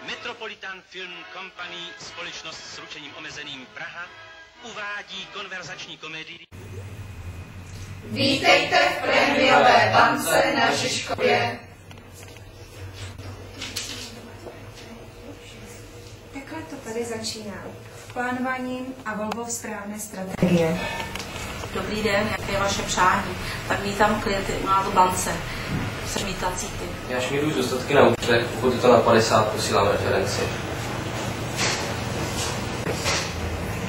Metropolitan Film Company, společnost s ručením omezeným Praha, uvádí konverzační komedii. Vítejte v prémiové bance na Žižkově. Takhle to tady začíná. Plánováním a volbou správné strategie. Dobrý den, jaké je vaše přání? Tak vítám klienty u nás v bance. Srmítací ty. Až mi jdou zůstatky na účtech, pokud je to na 50, posílám referenci.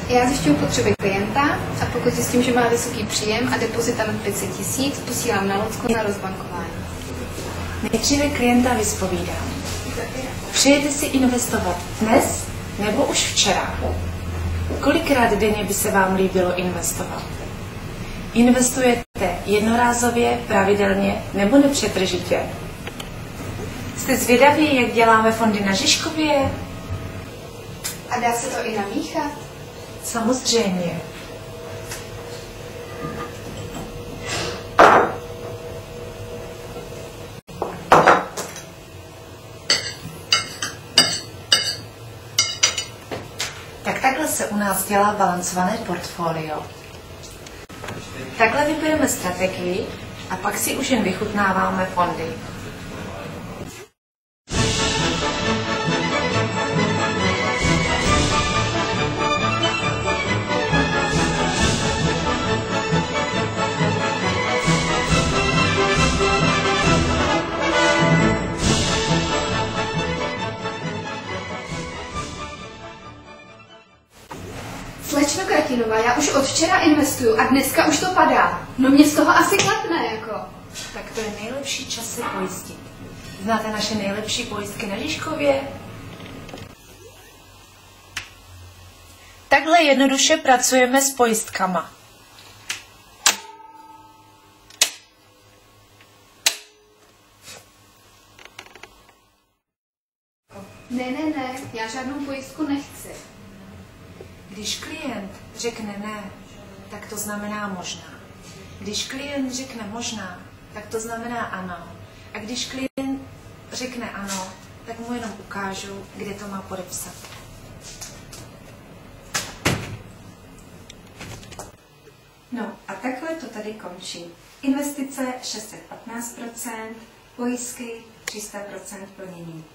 Já zjišťuju potřeby klienta a pokud zjistím, že má vysoký příjem a depozita nad 500 000, posílám na Locko na rozbankování. Nejdříve klienta vyspovídám. Přejete si investovat dnes nebo už včera? Kolikrát denně by se vám líbilo investovat? Investujete jednorázově, pravidelně nebo nepřetržitě? Jste zvědaví, jak děláme fondy na Žižkově? A dá se to i namíchat? Samozřejmě. Takhle se u nás dělá balancované portfolio. Takhle vybereme strategii a pak si už jen vychutnáváme fondy. Slečno Kratinová, já už od včera investuju a dneska už to padá. No mě z toho asi klepne, jako. Tak to je nejlepší čas se pojistit. Znáte naše nejlepší pojistky na Žižkově? Takhle jednoduše pracujeme s pojistkama. Ne, já žádnou pojistku nechci. Když klient řekne ne, tak to znamená možná. Když klient řekne možná, tak to znamená ano. A když klient řekne ano, tak mu jenom ukážu, kde to má podepsat. No a takhle to tady končí. Investice 615%, pojistky 300% plnění.